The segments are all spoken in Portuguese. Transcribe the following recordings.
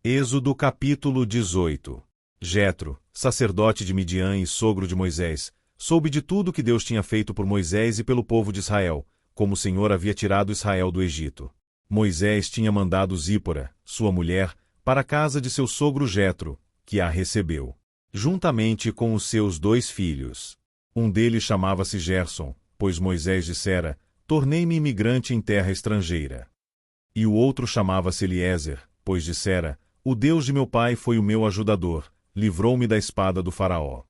Êxodo capítulo 18. Jetro, sacerdote de Midian e sogro de Moisés, soube de tudo que Deus tinha feito por Moisés e pelo povo de Israel, como o Senhor havia tirado Israel do Egito. Moisés tinha mandado Zípora, sua mulher, para a casa de seu sogro Jetro, que a recebeu, juntamente com os seus 2 filhos. Um deles chamava-se Gerson, pois Moisés dissera: tornei-me imigrante em terra estrangeira. E o outro chamava-se Eliezer, pois dissera: o Deus de meu pai foi o meu ajudador, livrou-me da espada do faraó.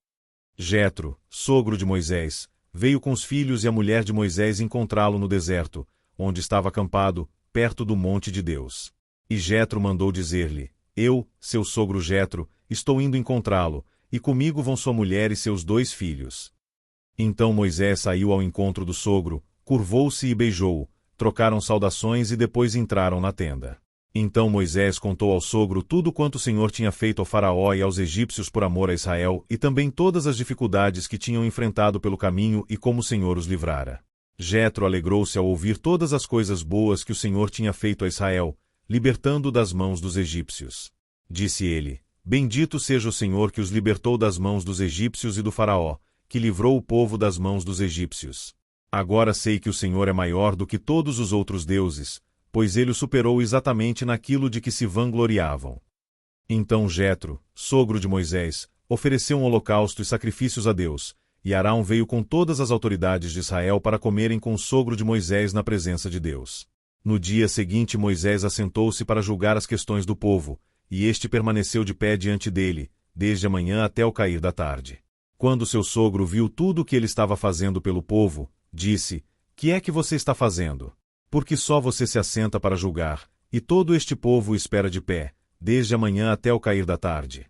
Jetro, sogro de Moisés, veio com os filhos e a mulher de Moisés encontrá-lo no deserto, onde estava acampado, perto do monte de Deus. E Jetro mandou dizer-lhe: eu, seu sogro Jetro, estou indo encontrá-lo, e comigo vão sua mulher e seus 2 filhos. Então Moisés saiu ao encontro do sogro, curvou-se e beijou-o, trocaram saudações e depois entraram na tenda. Então Moisés contou ao sogro tudo quanto o Senhor tinha feito ao faraó e aos egípcios por amor a Israel, e também todas as dificuldades que tinham enfrentado pelo caminho e como o Senhor os livrara. Jetro alegrou-se ao ouvir todas as coisas boas que o Senhor tinha feito a Israel, libertando-o das mãos dos egípcios. Disse ele: bendito seja o Senhor que os libertou das mãos dos egípcios e do faraó, que livrou o povo das mãos dos egípcios. Agora sei que o Senhor é maior do que todos os outros deuses, pois ele o superou exatamente naquilo de que se vangloriavam. Então Jetro, sogro de Moisés, ofereceu um holocausto e sacrifícios a Deus, e Arão veio com todas as autoridades de Israel para comerem com o sogro de Moisés na presença de Deus. No dia seguinte Moisés assentou-se para julgar as questões do povo, e este permaneceu de pé diante dele, desde a manhã até o cair da tarde. Quando seu sogro viu tudo o que ele estava fazendo pelo povo, disse: que é que você está fazendo? Porque só você se assenta para julgar, e todo este povo espera de pé, desde a manhã até o cair da tarde.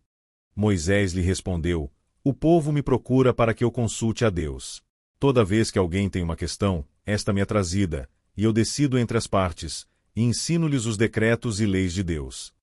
Moisés lhe respondeu: o povo me procura para que eu consulte a Deus. Toda vez que alguém tem uma questão, esta me é trazida, e eu decido entre as partes, e ensino-lhes os decretos e leis de Deus.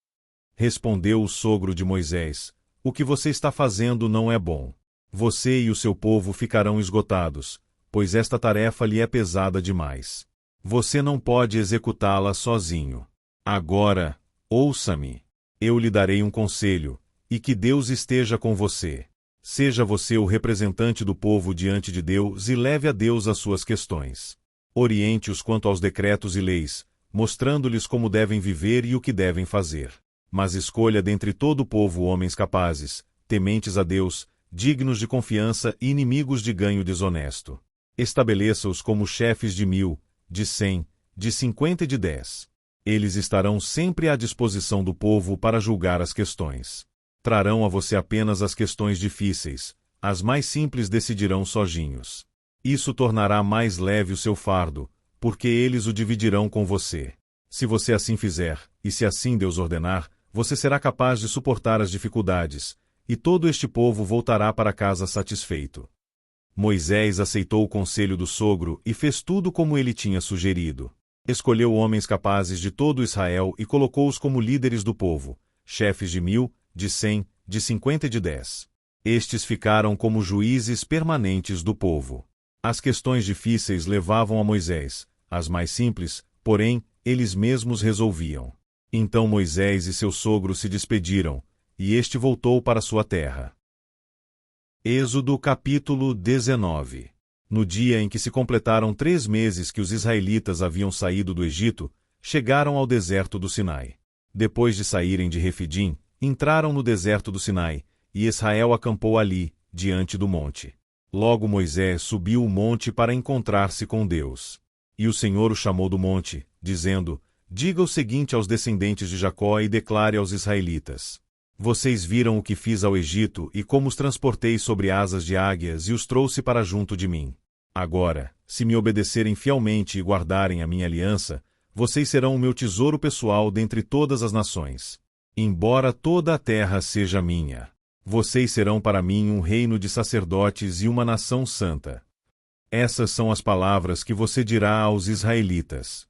Respondeu o sogro de Moisés: o que você está fazendo não é bom. Você e o seu povo ficarão esgotados, pois esta tarefa lhe é pesada demais. Você não pode executá-la sozinho. Agora, ouça-me. Eu lhe darei um conselho, e que Deus esteja com você. Seja você o representante do povo diante de Deus e leve a Deus as suas questões. Oriente-os quanto aos decretos e leis, mostrando-lhes como devem viver e o que devem fazer. Mas escolha dentre todo o povo homens capazes, tementes a Deus, dignos de confiança e inimigos de ganho desonesto. Estabeleça-os como chefes de 1000, de 100, de 50 e de 10. Eles estarão sempre à disposição do povo para julgar as questões. Trarão a você apenas as questões difíceis, as mais simples decidirão sozinhos. Isso tornará mais leve o seu fardo, porque eles o dividirão com você. Se você assim fizer, e se assim Deus ordenar, você será capaz de suportar as dificuldades, e todo este povo voltará para casa satisfeito. Moisés aceitou o conselho do sogro e fez tudo como ele tinha sugerido. Escolheu homens capazes de todo Israel e colocou-os como líderes do povo, chefes de 1000, de 100, de 50 e de 10. Estes ficaram como juízes permanentes do povo. As questões difíceis levavam a Moisés, as mais simples, porém, eles mesmos resolviam. Então Moisés e seu sogro se despediram, e este voltou para sua terra. Êxodo capítulo 19. No dia em que se completaram 3 meses que os israelitas haviam saído do Egito, chegaram ao deserto do Sinai. Depois de saírem de Refidim, entraram no deserto do Sinai, e Israel acampou ali, diante do monte. Logo Moisés subiu o monte para encontrar-se com Deus. E o Senhor o chamou do monte, dizendo: diga o seguinte aos descendentes de Jacó e declare aos israelitas: vocês viram o que fiz ao Egito e como os transportei sobre asas de águias e os trouxe para junto de mim. Agora, se me obedecerem fielmente e guardarem a minha aliança, vocês serão o meu tesouro pessoal dentre todas as nações. Embora toda a terra seja minha, vocês serão para mim um reino de sacerdotes e uma nação santa. Essas são as palavras que você dirá aos israelitas.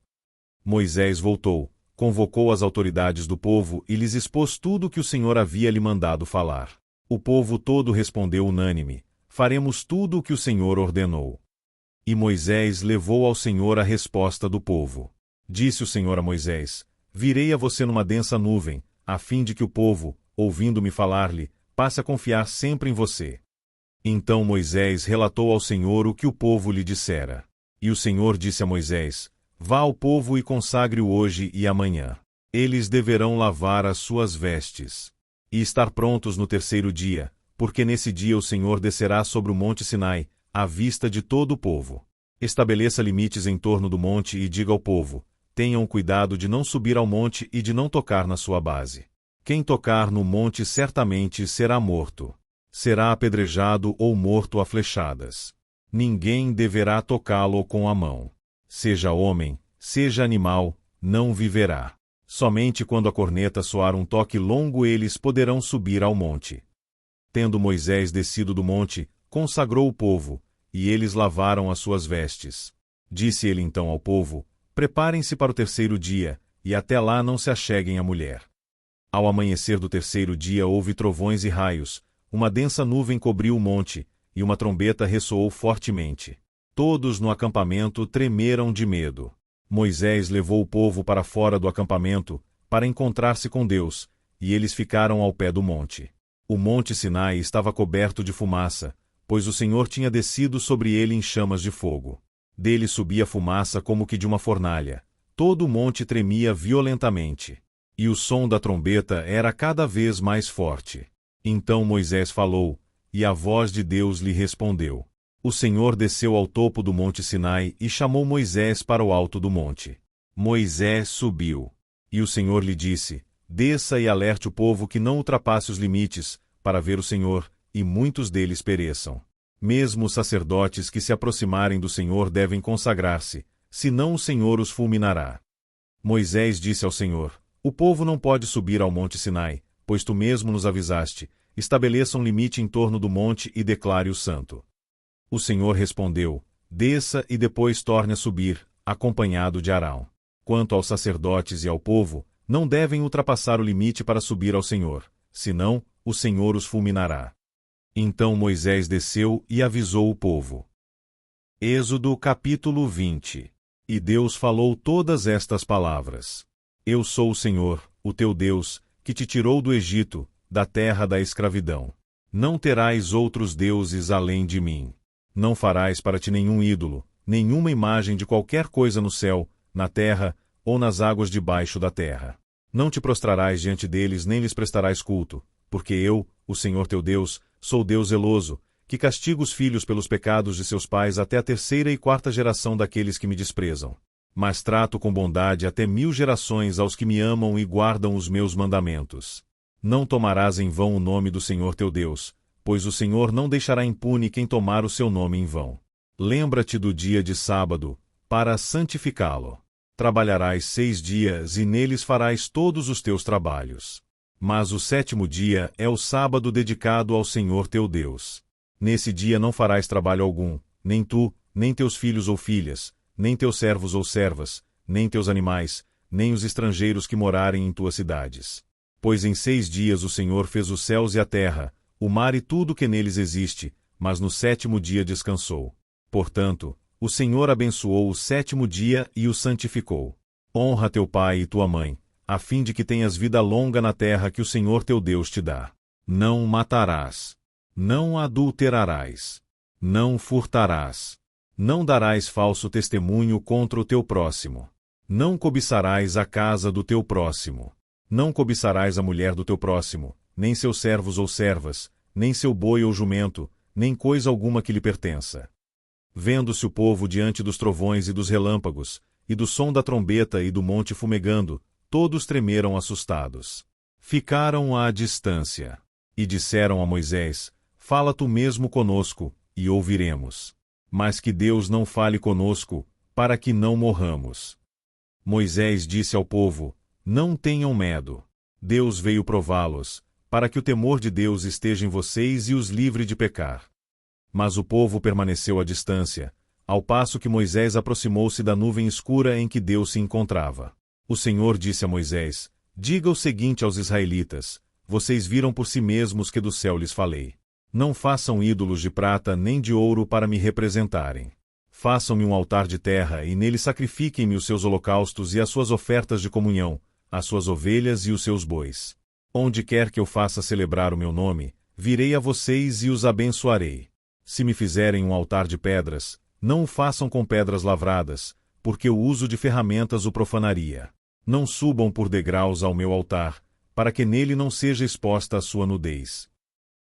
Moisés voltou, convocou as autoridades do povo e lhes expôs tudo o que o Senhor havia lhe mandado falar. O povo todo respondeu unânime: faremos tudo o que o Senhor ordenou. E Moisés levou ao Senhor a resposta do povo. Disse o Senhor a Moisés: virei a você numa densa nuvem, a fim de que o povo, ouvindo-me falar-lhe, passe a confiar sempre em você. Então Moisés relatou ao Senhor o que o povo lhe dissera. E o Senhor disse a Moisés: Vá ao povo e consagre-o hoje e amanhã. Eles deverão lavar as suas vestes e estar prontos no terceiro dia, porque nesse dia o Senhor descerá sobre o monte Sinai, à vista de todo o povo. Estabeleça limites em torno do monte e diga ao povo: tenham cuidado de não subir ao monte e de não tocar na sua base. Quem tocar no monte certamente será morto. Será apedrejado ou morto a flechadas. Ninguém deverá tocá-lo com a mão. Seja homem, seja animal, não viverá. Somente quando a corneta soar um toque longo eles poderão subir ao monte. Tendo Moisés descido do monte, consagrou o povo, e eles lavaram as suas vestes. Disse ele então ao povo: Preparem-se para o terceiro dia, e até lá não se acheguem à mulher. Ao amanhecer do terceiro dia houve trovões e raios, uma densa nuvem cobriu o monte, e uma trombeta ressoou fortemente. Todos no acampamento tremeram de medo. Moisés levou o povo para fora do acampamento, para encontrar-se com Deus, e eles ficaram ao pé do monte. O monte Sinai estava coberto de fumaça, pois o Senhor tinha descido sobre ele em chamas de fogo. Dele subia fumaça como que de uma fornalha. Todo o monte tremia violentamente. E o som da trombeta era cada vez mais forte. Então Moisés falou, e a voz de Deus lhe respondeu. O Senhor desceu ao topo do monte Sinai e chamou Moisés para o alto do monte. Moisés subiu. E o Senhor lhe disse: Desça e alerte o povo que não ultrapasse os limites, para ver o Senhor, e muitos deles pereçam. Mesmo os sacerdotes que se aproximarem do Senhor devem consagrar-se, senão o Senhor os fulminará. Moisés disse ao Senhor: O povo não pode subir ao monte Sinai, pois tu mesmo nos avisaste: estabeleça um limite em torno do monte e declare-o santo. O Senhor respondeu: Desça e depois torne a subir, acompanhado de Arão. Quanto aos sacerdotes e ao povo, não devem ultrapassar o limite para subir ao Senhor, senão o Senhor os fulminará. Então Moisés desceu e avisou o povo. Êxodo capítulo 20. E Deus falou todas estas palavras. Eu sou o Senhor, o teu Deus, que te tirou do Egito, da terra da escravidão. Não terás outros deuses além de mim. Não farás para ti nenhum ídolo, nenhuma imagem de qualquer coisa no céu, na terra, ou nas águas debaixo da terra. Não te prostrarás diante deles nem lhes prestarás culto, porque eu, o Senhor teu Deus, sou Deus zeloso, que castigo os filhos pelos pecados de seus pais até a terceira e quarta geração daqueles que me desprezam. Mas trato com bondade até 1000 gerações aos que me amam e guardam os meus mandamentos. Não tomarás em vão o nome do Senhor teu Deus, pois o Senhor não deixará impune quem tomar o seu nome em vão. Lembra-te do dia de sábado, para santificá-lo. Trabalharás 6 dias e neles farás todos os teus trabalhos. Mas o 7º dia é o sábado dedicado ao Senhor teu Deus. Nesse dia não farás trabalho algum, nem tu, nem teus filhos ou filhas, nem teus servos ou servas, nem teus animais, nem os estrangeiros que morarem em tuas cidades. Pois em 6 dias o Senhor fez os céus e a terra, o mar e tudo que neles existe, mas no 7º dia descansou. Portanto, o Senhor abençoou o 7º dia e o santificou. Honra teu pai e tua mãe, a fim de que tenhas vida longa na terra que o Senhor teu Deus te dá. Não matarás. Não adulterarás. Não furtarás. Não darás falso testemunho contra o teu próximo. Não cobiçarás a casa do teu próximo. Não cobiçarás a mulher do teu próximo, nem seus servos ou servas, nem seu boi ou jumento, nem coisa alguma que lhe pertença. Vendo-se o povo diante dos trovões e dos relâmpagos, e do som da trombeta e do monte fumegando, todos tremeram assustados. Ficaram à distância. E disseram a Moisés: Fala tu mesmo conosco, e ouviremos. Mas que Deus não fale conosco, para que não morramos. Moisés disse ao povo: Não tenham medo. Deus veio prová-los, para que o temor de Deus esteja em vocês e os livre de pecar. Mas o povo permaneceu à distância, ao passo que Moisés aproximou-se da nuvem escura em que Deus se encontrava. O Senhor disse a Moisés: Diga o seguinte aos israelitas: Vocês viram por si mesmos que do céu lhes falei. Não façam ídolos de prata nem de ouro para me representarem. Façam-me um altar de terra e nele sacrifiquem-me os seus holocaustos e as suas ofertas de comunhão, as suas ovelhas e os seus bois. Onde quer que eu faça celebrar o meu nome, virei a vocês e os abençoarei. Se me fizerem um altar de pedras, não o façam com pedras lavradas, porque o uso de ferramentas o profanaria. Não subam por degraus ao meu altar, para que nele não seja exposta a sua nudez.